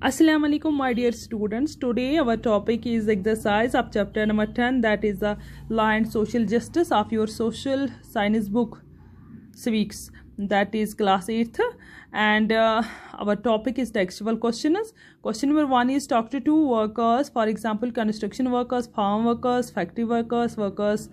Assalamu alaikum my dear students. Today our topic is exercise of chapter number 10, that is the law and social justice of your social science book civics, that is class 8th, and our topic is textual questions. Question number 1 is talk to two workers, for example construction workers, farm workers, factory workers, workers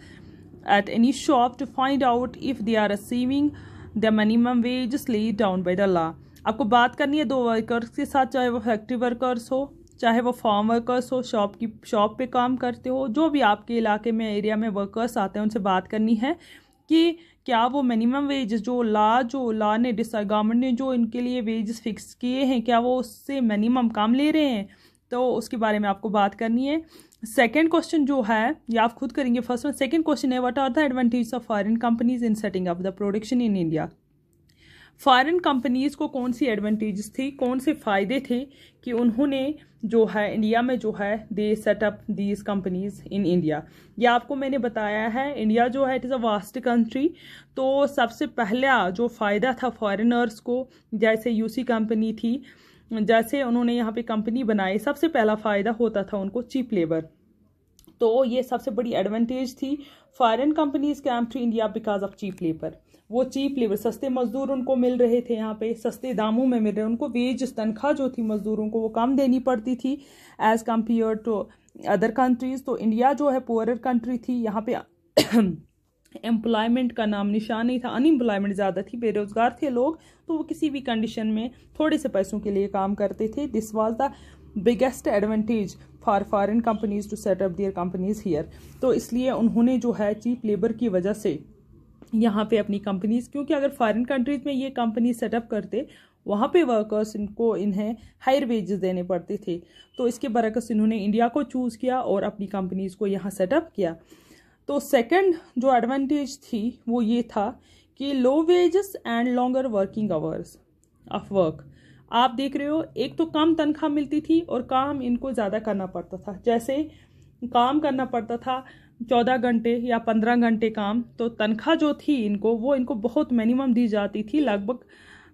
at any shop, to find out if they are receiving the minimum wages laid down by the law. आपको बात करनी है दो workers के साथ, चाहे वो factory workers हो चाहे वो फार्म वर्कर्स हो, शॉप पे काम करते हो, जो भी आपके इलाके में एरिया में वर्कर्स आते हैं उनसे बात करनी है कि क्या वो मिनिमम वेजेस जो लॉ ने गवर्नमेंट ने जो इनके लिए वेजेस फिक्स किए हैं क्या वो उससे मिनिमम कम ले रहे हैं, तो उसके बारे में आपको बात करनी है। सेकेंड क्वेश्चन जो है ये आप खुद करेंगे। फर्स्ट वन सेकेंड क्वेश्चन है what are the advantage of foreign companies in setting up the production in India. Foreign companies को कौन सी एडवांटेजेस थी, कौन से फ़ायदे थे कि उन्होंने जो है इंडिया में जो है दे setup these companies in India. ये आपको मैंने बताया है, इंडिया जो है it is a vast country, तो सबसे पहला जो फ़ायदा था फॉरेनर्स को, जैसे यूसी कंपनी थी, जैसे उन्होंने यहाँ पे कंपनी बनाई, सबसे पहला फ़ायदा होता था उनको चीप लेबर, तो ये सबसे बड़ी एडवांटेज थी। Foreign companies came to India because of cheap labour. वो चीप लेबर, सस्ते मजदूर उनको मिल रहे थे, यहाँ पे सस्ते दामों में मिल रहे, उनको वेज तनख्वाह जो थी मजदूरों को वो कम देनी पड़ती थी as compare to other countries. तो इंडिया जो है पुअरर कंट्री थी, यहाँ पे एम्प्लॉयमेंट का नाम निशान नहीं था, अनएम्प्लॉयमेंट ज़्यादा थी, बेरोजगार थे लोग, तो वो किसी भी कंडीशन में थोड़े से पैसों के लिए काम करते थे। This was the biggest advantage for foreign companies to set up their companies here. तो इसलिए उन्होंने जो है चीप लेबर की वजह से यहाँ पे अपनी कंपनीज, क्योंकि अगर फॉरेन कंट्रीज में ये कंपनी सेटअप करते वहाँ पे वर्कर्स इन्हें हायर वेजेस देने पड़ते थे, तो इसके बरकस इन्होंने इंडिया को चूज़ किया और अपनी कंपनीज को यहाँ सेटअप किया। तो सेकंड जो एडवांटेज थी वो ये था कि low wages and longer working hours of work. आप देख रहे हो, एक तो कम तनख्वाह मिलती थी और काम इनको ज़्यादा करना पड़ता था, जैसे काम करना पड़ता था 14 घंटे या 15 घंटे काम, तो तनख्वाह जो थी इनको बहुत मिनिमम दी जाती थी, लगभग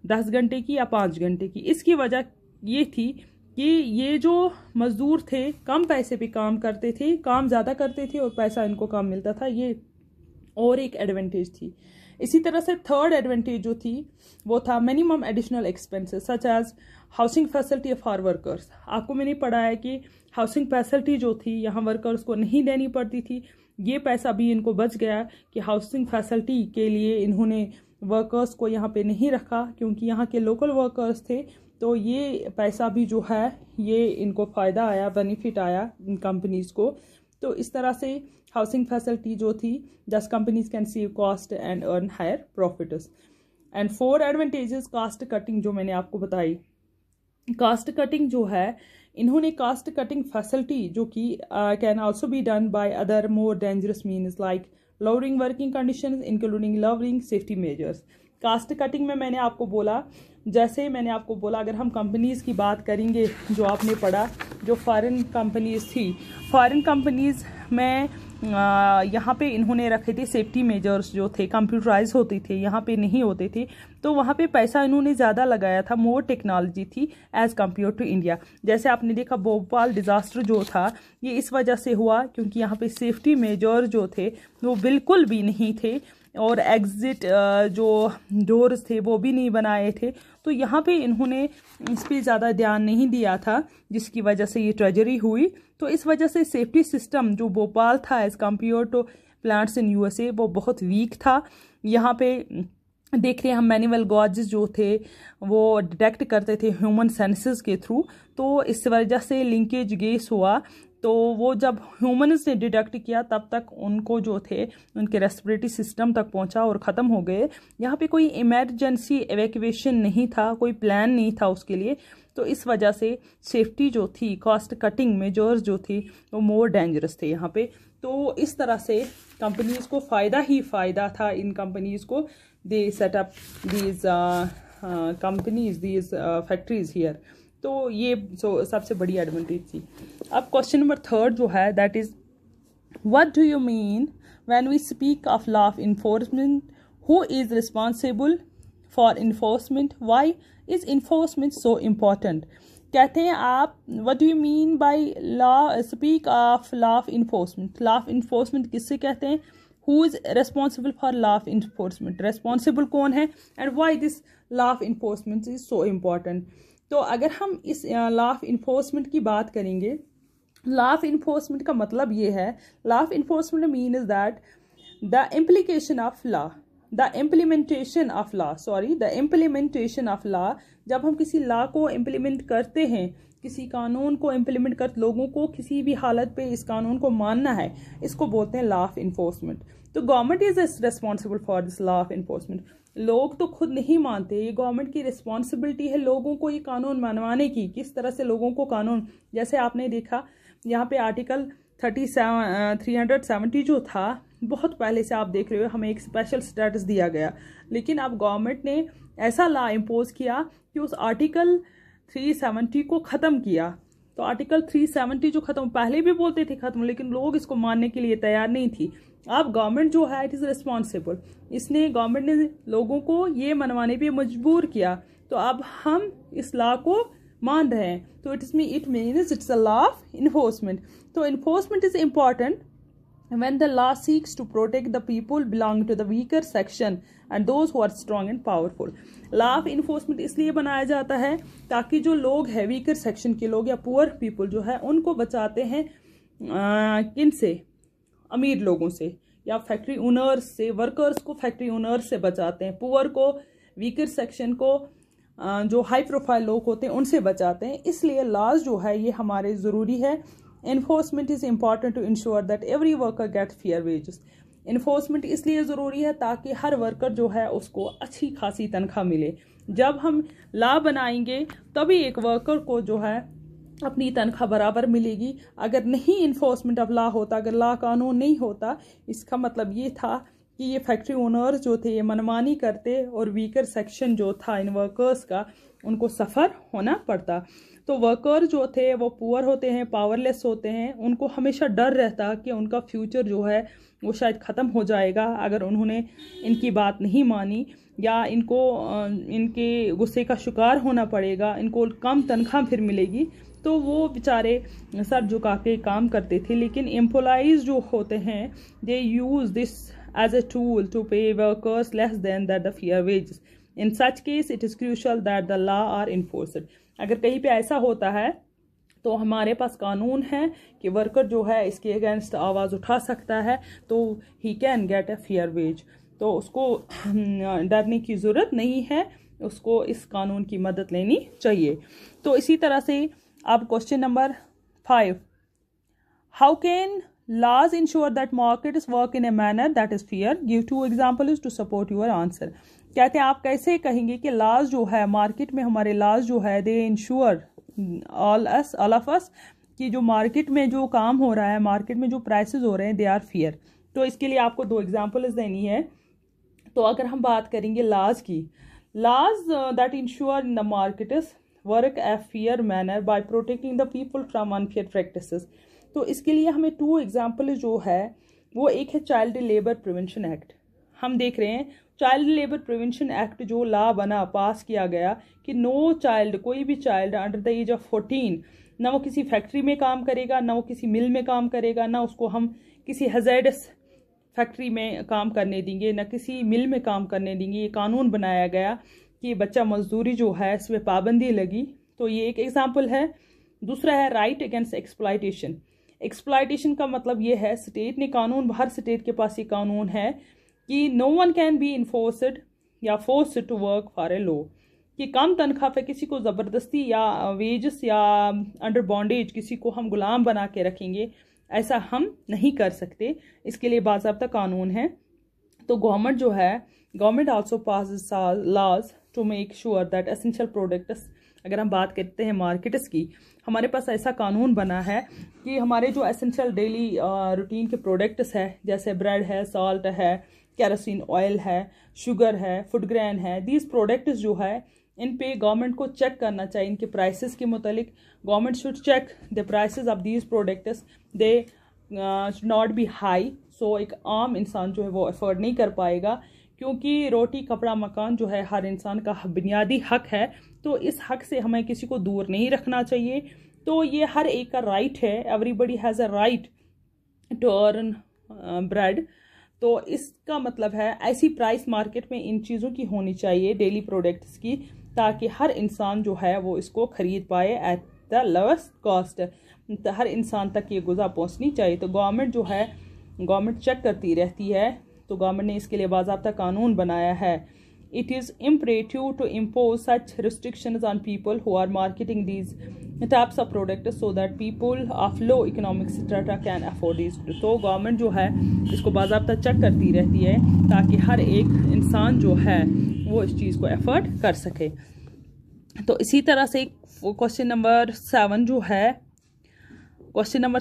10 घंटे की या 5 घंटे की। इसकी वजह ये थी कि ये जो मज़दूर थे कम पैसे पे काम करते थे, काम ज़्यादा करते थे और पैसा इनको कम मिलता था, ये और एक एडवांटेज थी। इसी तरह से थर्ड एडवांटेज जो थी वो था minimum additional expenses such as housing facility for workers. आपको मैंने पढ़ा है कि हाउसिंग फैसिलिटी जो थी यहाँ वर्कर्स को नहीं देनी पड़ती थी, ये पैसा भी इनको बच गया कि हाउसिंग फैसिलिटी के लिए इन्होंने वर्कर्स को यहाँ पे नहीं रखा, क्योंकि यहाँ के लोकल वर्कर्स थे, तो ये पैसा भी जो है ये इनको फ़ायदा आया, बेनिफिट आया इन कंपनीज़ को। तो इस तरह से हाउसिंग फैसिलिटी जो थी thus companies can save cost and earn higher profits. And four advantages cost cutting जो मैंने आपको बताई। कास्ट कटिंग जो है इन्होंने कास्ट कटिंग फैसिलिटी जो कि can also be done by other more dangerous means like lowering working conditions including lowering safety measures. Cost cutting में मैंने आपको बोला, जैसे मैंने आपको बोला अगर हम कंपनीज़ की बात करेंगे जो आपने पढ़ा, जो फॉरेन कंपनीज़ थी, फॉरेन कंपनीज़ में यहाँ पे इन्होंने रखे थे सेफ्टी मेजर्स जो थे कंप्यूटराइज होते थे, यहाँ पे नहीं होते थे, तो वहाँ पे पैसा इन्होंने ज़्यादा लगाया था, मोर टेक्नोलॉजी थी एज़ कम्पेयर टू इंडिया। जैसे आपने देखा भोपाल डिज़ास्टर जो था ये इस वजह से हुआ क्योंकि यहाँ पे सेफ्टी मेजर जो थे वो बिल्कुल भी नहीं थे और एग्ज़िट जो डोर्स थे वो भी नहीं बनाए थे, तो यहाँ पे इन्होंने इस पर ज़्यादा ध्यान नहीं दिया था, जिसकी वजह से ये ट्रेजरी हुई। तो इस वजह से सेफ्टी सिस्टम जो भोपाल था as compare to plants in USA वो बहुत वीक था। यहाँ पे देख रहे हैं हम मैनुअल गॉजेस जो थे वो डिटेक्ट करते थे ह्यूमन सेंसेस के थ्रू, तो इस वजह से लिंकेज गैस हुआ, तो वो जब ह्यूमन्स ने डिटेक्ट किया तब तक उनको जो थे उनके रेस्पिरेटरी सिस्टम तक पहुंचा और ख़त्म हो गए। यहाँ पे कोई इमरजेंसी एवैक्यूएशन नहीं था, कोई प्लान नहीं था उसके लिए, तो इस वजह से सेफ्टी जो थी, कॉस्ट कटिंग मेजर्स जो थी वो मोर डेंजरस थे यहाँ पे। तो इस तरह से कंपनीज़ को फ़ायदा ही फ़ायदा था, इन कंपनीज़ को दे setup these companies these factories here. तो ये सबसे बड़ी एडवांटेज थी। अब क्वेश्चन नंबर थर्ड जो है that is what do you mean when we speak of law of enforcement, who is responsible for enforcement, why is enforcement so important. कहते हैं आप what do you mean by law, speak of law of enforcement. Law of enforcement किससे कहते हैं? Who is responsible for law of enforcement, responsible कौन है, and why this law of enforcement is so important. तो अगर हम इस law of enforcement की बात करेंगे, लॉ ऑफ इन्फोर्समेंट का मतलब ये है, law of enforcement mean is that the implication of law, the implementation of law, sorry the implementation of law. जब हम किसी लॉ को इम्प्लीमेंट करते हैं, किसी कानून को इम्प्लीमेंट कर, लोगों को किसी भी हालत पे इस कानून को मानना है, इसको बोलते हैं लॉ ऑफ इन्फोर्समेंट। तो government is responsible for this law of enforcement. लोग तो खुद नहीं मानते, ये गवर्नमेंट की रिस्पॉन्सिबिलिटी है लोगों को ये कानून मनवाने की। किस तरह से लोगों को कानून, जैसे आपने देखा यहाँ पे आर्टिकल 370 जो था, बहुत पहले से आप देख रहे हो, हमें एक स्पेशल स्टेटस दिया गया, लेकिन अब गवर्नमेंट ने ऐसा लॉ इम्पोज किया कि उस आर्टिकल 370 को ख़त्म किया। तो आर्टिकल 370 जो ख़त्म, पहले भी बोलते थे ख़त्म, लेकिन लोग इसको मानने के लिए तैयार नहीं थी। अब गवर्नमेंट जो है इट इज़ रिस्पॉन्सिबल, इसने गवर्नमेंट ने लोगों को ये मनवाने पे मजबूर किया, तो अब हम इस लॉ को मान रहे हैं। तो it means it's a law of enforcement. तो enforcement is important when the law seeks to protect the people belonging to the weaker section and those who are strong and powerful. law of enforcement इसलिए बनाया जाता है ताकि जो लोग है weaker section के लोग या पुअर पीपल जो है उनको बचाते हैं किन से? अमीर लोगों से या फैक्ट्री ओनर्स से, वर्कर्स को फैक्ट्री ओनर्स से बचाते हैं, पुअर को, वीकर सेक्शन को, जो हाई प्रोफाइल लोग होते हैं उनसे बचाते हैं। इसलिए लॉज जो है ये हमारे ज़रूरी है। Enforcement is important to ensure that every worker gets fair wages. Enforcement इसलिए ज़रूरी है ताकि हर वर्कर जो है उसको अच्छी खासी तनख्वाह मिले। जब हम लॉ बनाएंगे तभी एक वर्कर को जो है अपनी तनख्वाह बराबर मिलेगी। अगर नहीं इन्फोर्समेंट ऑफ लॉ होता, अगर लॉ कानून नहीं होता, इसका मतलब ये था कि ये फैक्ट्री ओनर्स जो थे ये मनमानी करते और वीकर सेक्शन जो था इन वर्कर्स का उनको सफ़र होना पड़ता। तो वर्कर जो थे वो पुअर होते हैं, पावरलेस होते हैं, उनको हमेशा डर रहता कि उनका फ्यूचर जो है वो शायद ख़त्म हो जाएगा अगर उन्होंने इनकी बात नहीं मानी, या इनको इनके गुस्से का शिकार होना पड़ेगा, इनको कम तनख्वाह फिर मिलेगी। तो वो बेचारे सर झुका के काम करते थे। लेकिन एम्प्लॉइज जो होते हैं they use this as a tool to pay workers less than that the fair wages. In such case it is crucial that the law are enforced. अगर कहीं पे ऐसा होता है तो हमारे पास कानून है कि वर्कर जो है इसके अगेंस्ट आवाज़ उठा सकता है, तो he can get a fair wage. तो उसको डरने की ज़रूरत नहीं है, उसको इस कानून की मदद लेनी चाहिए। तो इसी तरह से अब question number 5, how can laws ensure that markets work in a manner that is fair? Give 2 examples to support your answer. कहते हैं आप कैसे कहेंगे कि laws जो है मार्केट में, हमारे laws जो है they ensure all of us कि जो मार्केट में जो काम हो रहा है, मार्केट में जो प्राइसेस हो रहे हैं they are fair। तो इसके लिए आपको 2 एग्जाम्पल्स देनी है। तो अगर हम बात करेंगे laws की, laws that ensure in the markets work a fair manner by protecting the people from unfair practices। तो इसके लिए हमें 2 एग्जाम्पल जो है वो, एक है चाइल्ड लेबर प्रिवेंशन एक्ट। हम देख रहे हैं चाइल्ड लेबर प्रिवेंशन एक्ट जो लॉ बना, पास किया गया कि नो चाइल्ड, कोई भी child under the age of 14 ना वो किसी फैक्ट्री में काम करेगा, ना वो किसी मिल में काम करेगा, ना उसको हम किसी हज़ार्डस फैक्ट्री में काम करने देंगे, ना किसी मिल में काम करने देंगे। ये कानून बनाया गया कि बच्चा मजदूरी जो है इसमें पाबंदी लगी। तो ये एक एग्जाम्पल है। दूसरा है राइट अगेंस्ट एक्सप्लॉयटेशन। एक्सप्लॉयटेशन का मतलब ये है, स्टेट ने कानून, हर स्टेट के पास ये कानून है कि no one can be enforced या forced to work for a law, कि कम तनख्वाह पे किसी को ज़बरदस्ती या वेजेस या अंडर बॉन्डेज किसी को हम गुलाम बना के रखेंगे, ऐसा हम नहीं कर सकते। इसके लिए बाज़ाब्ता कानून है। तो गवर्नमेंट जो है, government also pass laws to make sure that essential products, अगर हम बात करते हैं मार्केट्स की, हमारे पास ऐसा कानून बना है कि हमारे जो एसेंशियल डेली रूटीन के प्रोडक्ट्स है, जैसे ब्रेड है, सॉल्ट है, केरोसिन ऑयल है, शुगर है, फूड ग्रेन है, दीज प्रोडक्ट्स जो है इन पे गवर्नमेंट को चेक करना चाहिए। इनके प्राइसेस के मुतालिक government should check the prices of these products, they should not be high. So एक आम इंसान जो है वो अफोर्ड नहीं कर पाएगा क्योंकि रोटी कपड़ा मकान जो है हर इंसान का बुनियादी हक है, तो इस हक से हमें किसी को दूर नहीं रखना चाहिए। तो ये हर एक का राइट है, everybody has a right to earn bread. तो इसका मतलब है ऐसी प्राइस मार्केट में इन चीज़ों की होनी चाहिए, डेली प्रोडक्ट्स की, ताकि हर इंसान जो है वो इसको खरीद पाए एट द लोएस्ट कॉस्ट। तो हर इंसान तक ये गुज़ा पहुंचनी चाहिए। तो गवर्नमेंट जो है, गवर्नमेंट चेक करती रहती है, तो गवर्नमेंट ने इसके लिए बाज़ाब्ता कानून बनाया है। It is imperative to impose such restrictions on people who are marketing these types of products so that people of low economic strata can afford these। तो गवर्नमेंट जो है इसको बाज़ाब्ता चेक करती रहती है ताकि हर एक इंसान जो है वो इस चीज़ को एफर्ड कर सके। तो इसी तरह से क्वेश्चन नंबर 7 जो है, क्वेश्चन नंबर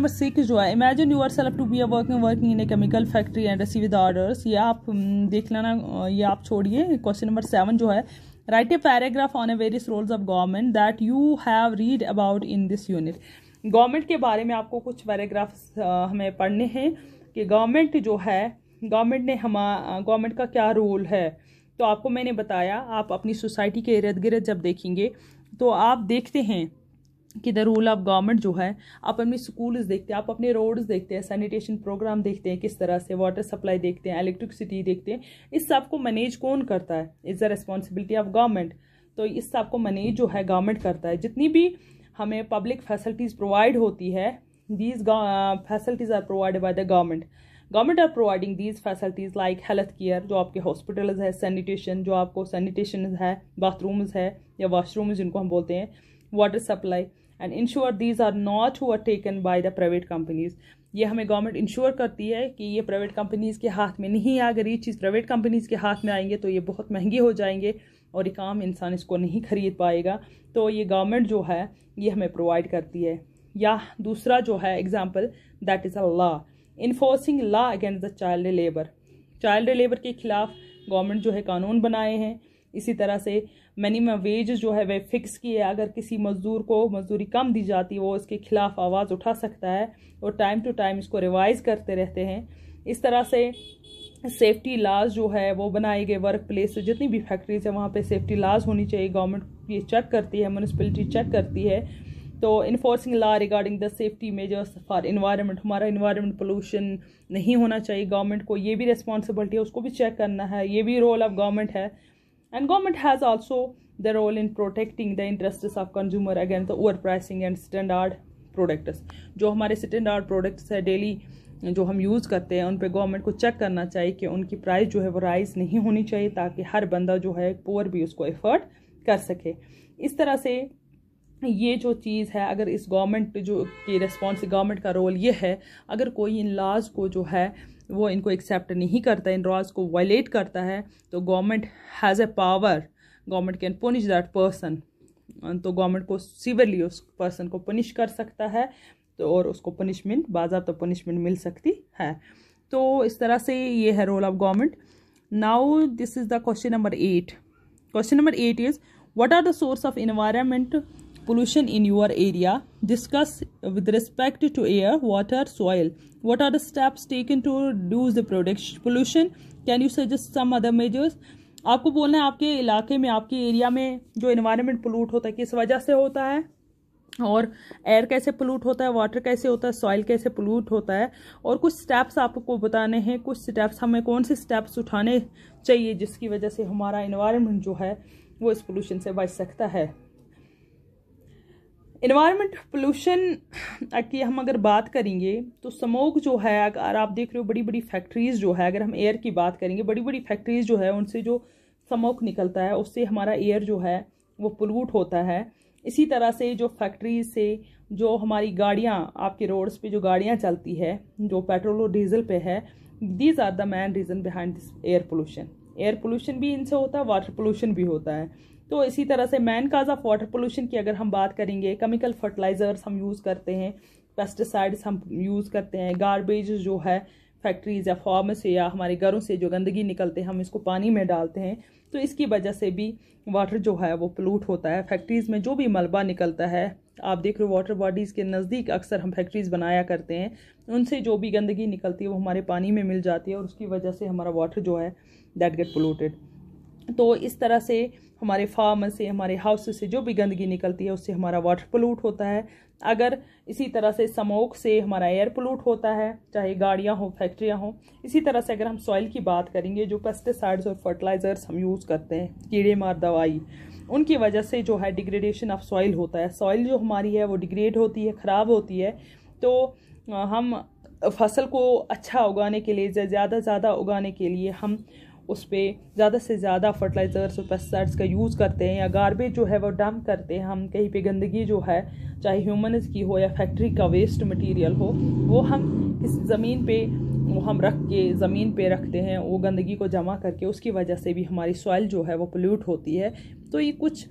6 जो है, imagine yourself to be a working in a chemical factory and receive the orders. ये आप देख लेना, ये आप छोड़िए। क्वेश्चन नंबर 7 जो है, write a paragraph on a various roles of government that you have read about in this unit. Government के बारे में आपको कुछ पैराग्राफ्स हमें पढ़ने हैं कि गवर्नमेंट जो है, गवर्नमेंट का क्या रोल है। तो आपको मैंने बताया, आप अपनी सोसाइटी के इर्द गिर्द जब देखेंगे तो आप देखते हैं कि द रूल ऑफ गवर्नमेंट जो है, आप अपनी स्कूल्स देखते हैं, आप अपने रोड्स देखते हैं, सैनिटेशन प्रोग्राम देखते हैं किस तरह से, वाटर सप्लाई देखते हैं, इलेक्ट्रिसिटी देखते हैं। इस सब को मैनेज कौन करता है? Is the responsibility of government. तो इस सब को मैनेज जो है गवर्नमेंट करता है। जितनी भी हमें पब्लिक फैसिलिटीज़ प्रोवाइड होती है, these facilities are provided by the government. Government are providing these facilities like health care, जो आपके हॉस्पिटल्स है, सैनिटेशन, जो आपको सैनिटेशन है, बाथरूम्स है या वाशरूम्स जिनको हम बोलते हैं, water supply, and ensure these are not overtaken by the private companies. ये हमें गवर्नमेंट इंश्योर करती है कि ये प्राइवेट कंपनीज़ के हाथ में नहीं है। अगर ये चीज़ प्राइवेट कंपनीज़ के हाथ में आएंगे तो ये बहुत महंगे हो जाएंगे और एक आम इंसान इसको नहीं खरीद पाएगा। तो ये गवर्नमेंट जो है ये हमें प्रोवाइड करती है। या दूसरा जो है example, that is a law, enforcing law against the child labour. Child labour के खिलाफ गवर्नमेंट जो है कानून बनाए हैं। इसी तरह से मिनिमम वेज जो है वह फिक्स की है। अगर किसी मजदूर को मजदूरी कम दी जाती है वो इसके खिलाफ आवाज़ उठा सकता है और टाइम टू टाइम इसको रिवाइज करते रहते हैं। इस तरह से सेफ्टी लाज जो है वो बनाए गए, वर्क प्लेस जितनी भी फैक्ट्रीज है वहाँ पे सेफ्टी लाज होनी चाहिए। गवर्नमेंट ये चेक करती है, म्यूनिसिपलिटी चेक करती है। तो enforcing law regarding the safety measures for environment, हमारा इन्वायरमेंट पोल्यूशन नहीं होना चाहिए। गवर्नमेंट को ये भी रिस्पॉन्सिबिलिटी है, उसको भी चेक करना है, ये भी रोल ऑफ गवर्नमेंट है। And government has also the role in protecting the interests of consumer against the overpricing and standard products। जो हमारे स्टैंडर्ड प्रोडक्ट्स है डेली जो हम यूज़ करते हैं उन पे गवर्नमेंट को चेक करना चाहिए कि उनकी प्राइस जो है वो राइज नहीं होनी चाहिए, ताकि हर बंदा जो है पुअर भी उसको एफर्ड कर सके। इस तरह से ये जो चीज़ है, अगर इस गवर्नमेंट जो की रिस्पॉन्स, गवर्नमेंट का रोल ये है, अगर कोई इन लॉज को जो है वो इनको एक्सेप्ट नहीं करता, इन लॉज को वायलेट करता है, तो government has a power, government can punish that person. तो गवर्नमेंट को सिवियरली उस पर्सन को पनिश कर सकता है, तो और उसको पनिशमेंट, बाज़ाब्ता पनिशमेंट मिल सकती है। तो इस तरह से ये है role of government. Now this is the question number 8। Question number 8 is, what are the source of environment pollution in your area? Discuss with respect to air, water, soil. What are the steps taken to reduce the pollution? Can you suggest some other measures? आपको बोलना है आपके इलाके में, आपके area में जो environment pollute होता है किस वजह से होता है, और एयर कैसे पोल्यूट होता है, वाटर कैसे होता है, सॉइल कैसे पोल्यूट होता है, और कुछ स्टेप्स आपको बताने हैं। कुछ स्टेप्स, हमें कौन से स्टेप्स उठाने चाहिए जिसकी वजह से हमारा एनवायरनमेंट जो है वो इस पोल्यूशन से बच सकता है। इन्वायरमेंट पोल्यूशन की हम अगर बात करेंगे तो स्मोक जो है, अगर आप देख रहे हो बड़ी बड़ी फैक्ट्रीज़ जो है, अगर हम एयर की बात करेंगे, बड़ी बड़ी फैक्ट्रीज़ जो है उनसे जो स्मोक निकलता है उससे हमारा एयर जो है वो पोल्यूट होता है। इसी तरह से जो फैक्ट्रीज से जो हमारी गाड़ियाँ, आपके रोड्स पे जो गाड़ियाँ चलती है जो पेट्रोल और डीजल पे है, these are the main reason behind this air pollution. Air pollution भी इनसे होता है, वाटर पोल्यूशन भी होता है। तो इसी तरह से man cause of water pollution की अगर हम बात करेंगे, केमिकल फर्टिलाइजर्स हम यूज़ करते हैं, पेस्टिसाइड्स हम यूज़ करते हैं, गार्बेज जो है फैक्ट्रीज या फार्म से या हमारे घरों से जो गंदगी निकलते हैं हम इसको पानी में डालते हैं, तो इसकी वजह से भी वाटर जो है वो पोल्यूट होता है। फैक्ट्रीज़ में जो भी मलबा निकलता है आप देख रहे हो वाटर बॉडीज़ के नज़दीक अक्सर हम फैक्ट्रीज़ बनाया करते हैं, उनसे जो भी गंदगी निकलती है वो हमारे पानी में मिल जाती है और उसकी वजह से हमारा वाटर जो है दैट गेट पोल्यूटेड। तो इस तरह से हमारे फार्म से, हमारे हाउस से जो भी गंदगी निकलती है उससे हमारा वाटर पोल्यूट होता है। अगर इसी तरह से स्मोक से हमारा एयर पोल्यूट होता है, चाहे गाड़ियाँ हो, फैक्ट्रियाँ हो। इसी तरह से अगर हम सॉइल की बात करेंगे, जो पेस्टिसाइड्स और फर्टिलाइज़र्स हम यूज़ करते हैं, कीड़े मार दवाई, उनकी वजह से जो है डिग्रेडेशन ऑफ सॉइल होता है। सॉइल जो हमारी है वो डिग्रेड होती है, ख़राब होती है। तो हम फसल को अच्छा उगाने के लिए, ज़्यादा से ज़्यादा उगाने के लिए हम उस पर ज़्यादा से ज़्यादा फर्टिलाइज़र्स और पेस्टिसाइड्स का यूज़ करते हैं, या गार्बेज जो है वो डंप करते हैं। हम कहीं पे गंदगी जो है, चाहे ह्यूमन्स की हो या फैक्ट्री का वेस्ट मटेरियल हो, वो हम इस ज़मीन पे वो हम रख के ज़मीन पे रखते हैं, वो गंदगी को जमा करके। उसकी वजह से भी हमारी सॉइल जो है वो पोल्यूट होती है। तो ये कुछ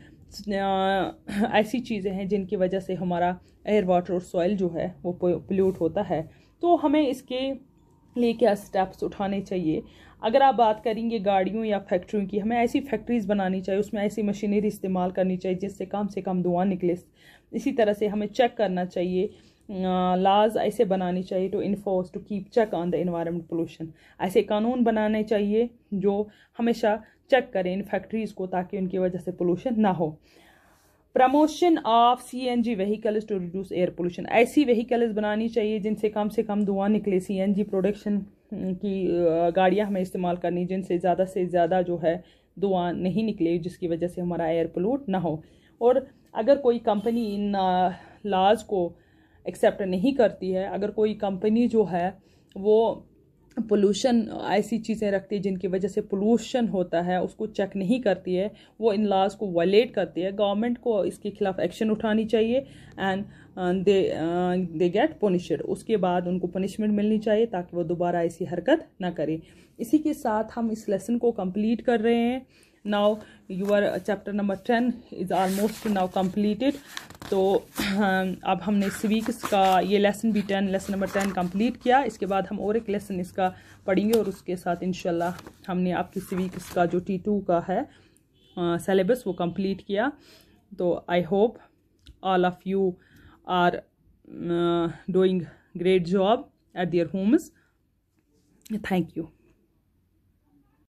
ऐसी चीज़ें हैं जिनकी वजह से हमारा एयर, वाटर और सॉइल जो है वो पोल्यूट होता है। तो हमें इसके लिए क्या स्टेप्स उठाने चाहिए? अगर आप बात करेंगे गाड़ियों या फैक्ट्रियों की, हमें ऐसी फैक्ट्रीज़ बनानी चाहिए, उसमें ऐसी मशीनरी इस्तेमाल करनी चाहिए जिससे कम से कम धुआं निकले। इसी तरह से हमें चेक करना चाहिए, लॉज ऐसे बनानी चाहिए to enforce, to keep check on the environment pollution. ऐसे कानून बनाने चाहिए जो हमेशा चेक करें इन फैक्ट्रीज़ को, ताकि उनकी वजह से पोल्यूशन ना हो। Promotion of CNG vehicles to reduce air pollution. ऐसी व्हीकल्स बनानी चाहिए जिनसे कम से कम धुआं निकले। CNG प्रोडक्शन की गाड़ियां हमें इस्तेमाल करनी जिनसे ज़्यादा जो है धुआं नहीं निकले, जिसकी वजह से हमारा एयर पोल्यूट ना हो। और अगर कोई कंपनी इन लॉज को एक्सेप्ट नहीं करती है, अगर कोई कंपनी जो है वो पोल्यूशन ऐसी चीज़ें रखती है जिनकी वजह से पोल्यूशन होता है, उसको चेक नहीं करती है, वो इन लॉज को वायलेट करती है, गवर्नमेंट को इसके खिलाफ एक्शन उठानी चाहिए एंड दे गेट पनिश्ड। उसके बाद उनको पनिशमेंट मिलनी चाहिए ताकि वो दोबारा ऐसी हरकत ना करें। इसी के साथ हम इस लेसन को कंप्लीट कर रहे हैं। Now your chapter number 10 is almost now completed. तो अब हमने सिविक्स का ये लेसन नंबर 10 कंप्लीट किया। इसके बाद हम और एक लेसन इसका पढ़ेंगे और उसके साथ इंशाल्लाह हमने आपकी सिविक्स का जो T2 का है सिलेबस वो कंप्लीट किया। तो I hope all of you are doing great job at their homes. Thank you.